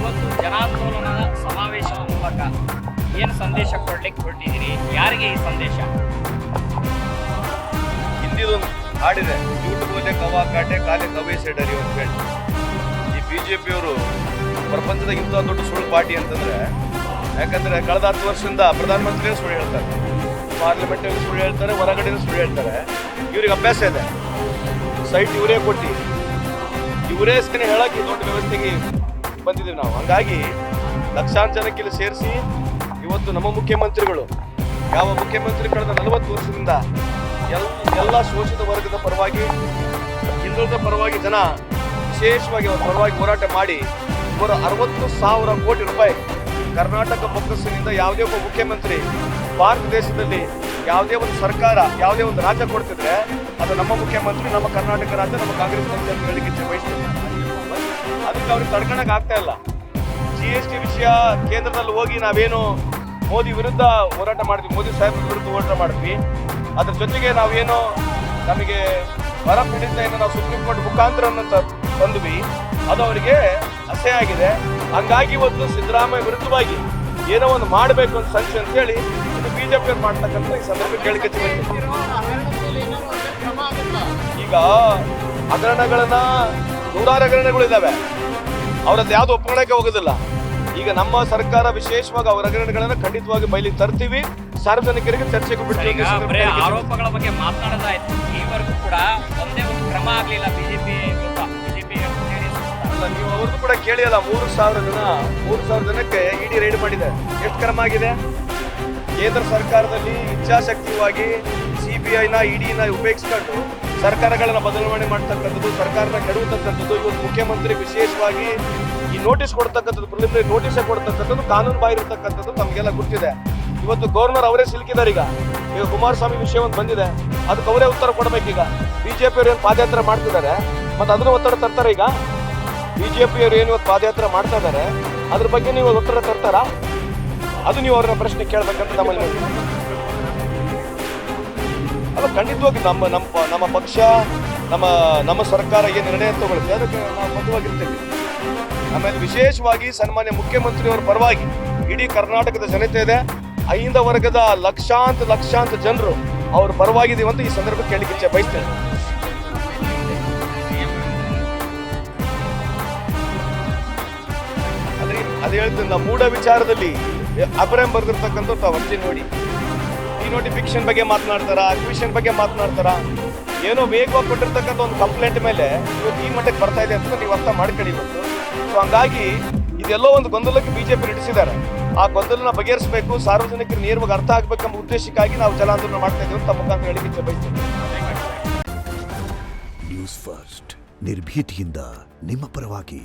ಇವತ್ತು ಜನಾಂದೋಲನದ ಸಮಾವೇಶದ ಮೂಲಕ ಏನು ಸಂದೇಶ ಕೊಡ್ಲಿಕ್ಕೆ ಹೊರಟಿದ್ದೀರಿ? ಯಾರಿಗೆ ಈ ಸಂದೇಶ? ಹಿಂದಿದೊಂದು ಹಾಡಿದೆ, ಯೂಟ್ಯೂಬ್ ಬೋಲೆ ಕವಾ ಕಾಟೆ ಕಾಲೆ ಕವೇ ಸೆಡರಿ ಅಂತ ಹೇಳಿ. ಈ ಬಿಜೆಪಿಯವರು ಪ್ರಪಂಚದ ಇಂಥ ದೊಡ್ಡ ಸುಳ್ಳು ಪಾರ್ಟಿ ಅಂತಂದ್ರೆ, ಯಾಕಂದ್ರೆ ಕಳೆದ 10 ವರ್ಷದಿಂದ ಪ್ರಧಾನಮಂತ್ರಿಯೇ ಸುಳ್ಳು ಹೇಳ್ತಾರೆ, ಪಾರ್ಲಿಮೆಂಟಲ್ಲಿ ಸುಳ್ಳು ಹೇಳ್ತಾರೆ, ಹೊರಗಡೆ ಸುಳ್ಳು ಹೇಳ್ತಾರೆ. ಇವ್ರಿಗೆ ಅಭ್ಯಾಸ ಇದೆ, ಸೈಟ್ ಇವರೇ ಕೊಟ್ಟು ಇವರೇ ಸೇನೆ ಹೇಳಕ್ಕೆ ದೊಡ್ಡ ವ್ಯವಸ್ಥೆಗೆ ಬಂದಿದ್ದೀವಿ ನಾವು. ಹಂಗಾಗಿ ಲಕ್ಷಾಂತರ ಜನಕ್ಕೆ ಇಲ್ಲಿ ಸೇರಿಸಿ ಇವತ್ತು ನಮ್ಮ ಮುಖ್ಯಮಂತ್ರಿಗಳು, ಯಾವ ಮುಖ್ಯಮಂತ್ರಿ ಕಳೆದ 40 ವರ್ಷದಿಂದ ಎಲ್ಲ ಶೋಷಿತ ವರ್ಗದ ಪರವಾಗಿ, ಹಿಂದುಳಿದ ಪರವಾಗಿ ಜನ ವಿಶೇಷವಾಗಿ ಅವರ ಪರವಾಗಿ ಹೋರಾಟ ಮಾಡಿ 60,000 ಕೋಟಿ ರೂಪಾಯಿ ಕರ್ನಾಟಕ ಬೊಕ್ಕಸಿನಿಂದ ಯಾವುದೇ ಒಬ್ಬ ಮುಖ್ಯಮಂತ್ರಿ ಭಾರತ ದೇಶದಲ್ಲಿ ಯಾವುದೇ ಒಂದು ಸರ್ಕಾರ, ಯಾವುದೇ ಒಂದು ರಾಜ್ಯ ಕೊಡ್ತಿದ್ರೆ ಅದು ನಮ್ಮ ಮುಖ್ಯಮಂತ್ರಿ, ನಮ್ಮ ಕರ್ನಾಟಕ ರಾಜ್ಯ, ನಮ್ಮ ಕಾಂಗ್ರೆಸ್ ಪಕ್ಷ ಅಂತ ಹೇಳಿಕೆ ಬಯಸ್ತೀವಿ. ಅದಕ್ಕೆ ಅವ್ರಿಗೆ ತಡ್ಕೊಳಕ್ ಆಗ್ತಾ ಇಲ್ಲ. GST ವಿಷಯ ಕೇಂದ್ರದಲ್ಲಿ ಹೋಗಿ ನಾವೇನು ಮೋದಿ ವಿರುದ್ಧ ಹೋರಾಟ ಮಾಡಿದ್ವಿ, ಮೋದಿ ಸಾಹೇಬ್ ವಿರುದ್ಧ ಹೋರಾಟ ಮಾಡಿದ್ವಿ. ಅದ್ರ ಜೊತೆಗೆ ನಾವೇನು ನಮಗೆ ಬರ ಪೀಡಿತೆಯನ್ನು ನಾವು ಸುಪ್ರೀಂ ಕೋರ್ಟ್ ಮುಖಾಂತರ ತಂದ್ವಿ, ಅದು ಅವರಿಗೆ ಅಸಹ್ಯ ಆಗಿದೆ. ಹಂಗಾಗಿ ಇವತ್ತು ಸಿದ್ದರಾಮಯ್ಯ ವಿರುದ್ಧವಾಗಿ ಏನೋ ಒಂದು ಮಾಡಬೇಕು ಅಂತ ಸಂಚು ಅಂತ ಹೇಳಿ ಇದು ಬಿಜೆಪಿ ಅವ್ರು ಮಾಡ್ತಕ್ಕಂಥ ಈ ಸಂದರ್ಭ ಕೇಳಿಕೆ. ಈಗ ಹಗರಣಗಳನ್ನ ನೂರಾರು ಹಗರಣಗಳಿದ್ದಾವೆ, ಅವರದ್ದು ಯಾವ್ದು ಒಪ್ಕೊಳ್ಳಕ್ಕೆ ಹೋಗೋದಿಲ್ಲ. ಈಗ ನಮ್ಮ ಸರ್ಕಾರ ವಿಶೇಷವಾಗಿ ಅವರ ಹಗರಣಗಳನ್ನ ಖಂಡಿತವಾಗಿ ಬಯಲಿಗೆ ತರ್ತೀವಿ, ಸಾರ್ವಜನಿಕರಿಗೆ ಚರ್ಚೆಗೆ ಬಿಡ್ತೀವಿ. ಆರೋಪಗಳ ಬಗ್ಗೆ ಮಾತನಾಡೋದಾಯ್ತು, ಈವರೆಗೂ ಕೂಡ ಒಂದೇ ಒಂದು ಕ್ರಮ ಆಗ್ಲಿಲ್ಲ ಬಿಜೆಪಿ ಅಲ್ಲ, ನೀವು ಅವ್ರದ್ದು ಕೂಡ ಕೇಳಿಯಲ್ಲ. 3,000 ಜನಕ್ಕೆ ಇಡಿ ರೈಡ್ ಮಾಡಿದೆ. ಎಷ್ಟು ಕ್ರಮ ಆಗಿದೆ? ಕೇಂದ್ರ ಸರ್ಕಾರದಲ್ಲಿ ಇಚ್ಛಾಶಕ್ತಿಯಾಗಿ CBIನ ಇಡಿನ ಉಪಯೋಗಿಸ್ಕೊಂಡು ಸರ್ಕಾರಗಳನ್ನ ಬದಲಾವಣೆ ಮಾಡ್ತಕ್ಕಂಥದ್ದು, ಸರ್ಕಾರನ ಕೆಡವತಕ್ಕಂಥದ್ದು, ಇವತ್ತು ಮುಖ್ಯಮಂತ್ರಿ ವಿಶೇಷವಾಗಿ ಈ ನೋಟಿಸ್ ಕೊಡ್ತಕ್ಕಂಥದ್ದು, ಪ್ರಿಲಿಮಿನರಿ ನೋಟಿಸ್ ಕೊಡ್ತಕ್ಕಂಥದ್ದು ಕಾನೂನು ಬಾಹಿರತಕ್ಕಂಥದ್ದು ತಮಗೆಲ್ಲ ಗೊತ್ತಿದೆ. ಇವತ್ತು ಗವರ್ನರ್ ಅವರೇ ಸಿಲುಕಿದ್ದಾರೆ. ಈಗ ಕುಮಾರಸ್ವಾಮಿ ವಿಷಯ ಒಂದು ಬಂದಿದೆ, ಅದಕ್ಕೆ ಅವರೇ ಉತ್ತರ ಕೊಡಬೇಕೀಗ. ಬಿಜೆಪಿ ಅವ್ರು ಏನು ಪಾದಯಾತ್ರೆ ಮಾಡ್ತಿದ್ದಾರೆ, ಮತ್ತೆ ಅದನ್ನು ಒತ್ತಡ ತರ್ತಾರೆ. ಈಗ ಬಿಜೆಪಿ ಅವರು ಏನು ಇವತ್ತು ಪಾದಯಾತ್ರೆ ಮಾಡ್ತಾ ಇದ್ದಾರೆ, ಅದ್ರ ಬಗ್ಗೆ ನೀವು ಒತ್ತಡ ತರ್ತಾರಾ? ಅದು ನೀವು ಅವ್ರನ್ನ ಪ್ರಶ್ನೆ ಕೇಳ್ಬೇಕಂತ ನಮ್ಮಲ್ಲಿ ಅಲ್ಲ. ಖಂಡಿತವಾಗಿ ನಮ್ಮ ಪಕ್ಷ, ನಮ್ಮ ಸರ್ಕಾರ ಏನು ನಿರ್ಣಯ ತಗೊಳ್ಳುತ್ತೆ ಅದಕ್ಕೆ ನಾವು ಬದ್ಧವಾಗಿರ್ತೇವೆ. ಆಮೇಲೆ ವಿಶೇಷವಾಗಿ ಸನ್ಮಾನ್ಯ ಮುಖ್ಯಮಂತ್ರಿಯವರ ಪರವಾಗಿ ಇಡೀ ಕರ್ನಾಟಕದ ಜನತೆ ಇದೆ, ಅಹಿಂದ ವರ್ಗದ ಲಕ್ಷಾಂತರ ಜನರು ಅವ್ರ ಪರವಾಗಿದ್ದೀವಿ ಅಂತ ಈ ಸಂದರ್ಭ ಕೇಳಿಕೆ ಬಯಸ್ತೇನೆ. ಅದು ಹೇಳ್ತೀನಿ, ನಾವು ಮೂಢ ವಿಚಾರದಲ್ಲಿ ಅಭಿರಾಮ್ ಬರ್ದಿರ್ತಕ್ಕಂಥ ತಾವು ಅರ್ಜಿ ನೋಡಿ, ಡಿನೋಟಿಫಿಕೇಶನ್ ಬಗ್ಗೆ ಮಾತನಾಡ್ತಾರ, ಅಕ್ವಿಷನ್ ಬಗ್ಗೆ ಮಾತನಾಡ್ತಾರ. ಏನೋ ವೇಗವಾಗಿ ಕೊಟ್ಟಿರ್ತಕ್ಕಂಥ ಒಂದು ಕಂಪ್ಲೇಂಟ್ ಮೇಲೆ ಇವತ್ತು ಈ ಮಟ್ಟಕ್ಕೆ ಬರ್ತಾ ಇದೆ ಅಂತ ನೀವು ಅರ್ಥ ಮಾಡ್ಕೊಳ್ಳಿ ಇವತ್ತು. ಸೊ ಹಂಗಾಗಿ ಇದೆಲ್ಲೋ ಒಂದು ಗೊಂದಲಕ್ಕೆ ಬಿಜೆಪಿ ನಡೆಸಿದ್ದಾರೆ. ಆ ಗೊಂದಲನ ಬಗೆಹರಿಸಬೇಕು, ಸಾರ್ವಜನಿಕರು ನೇರವಾಗಿ ಅರ್ಥ ಆಗ್ಬೇಕೆಂಬ ಉದ್ದೇಶಕ್ಕಾಗಿ ನಾವು ಜನಾಂದೋಲನ ಮಾಡ್ತಾ ಇದ್ದೀವಿ ಅಂತ ಮುಖಾಂತರ ಹೇಳಿಕೆ ಬಯಸ್ತೇವೆ. ನ್ಯೂಸ್ ಫಸ್ಟ್, ನಿರ್ಭೀತಿಯಿಂದ ನಿಮ್ಮ ಪರವಾಗಿ.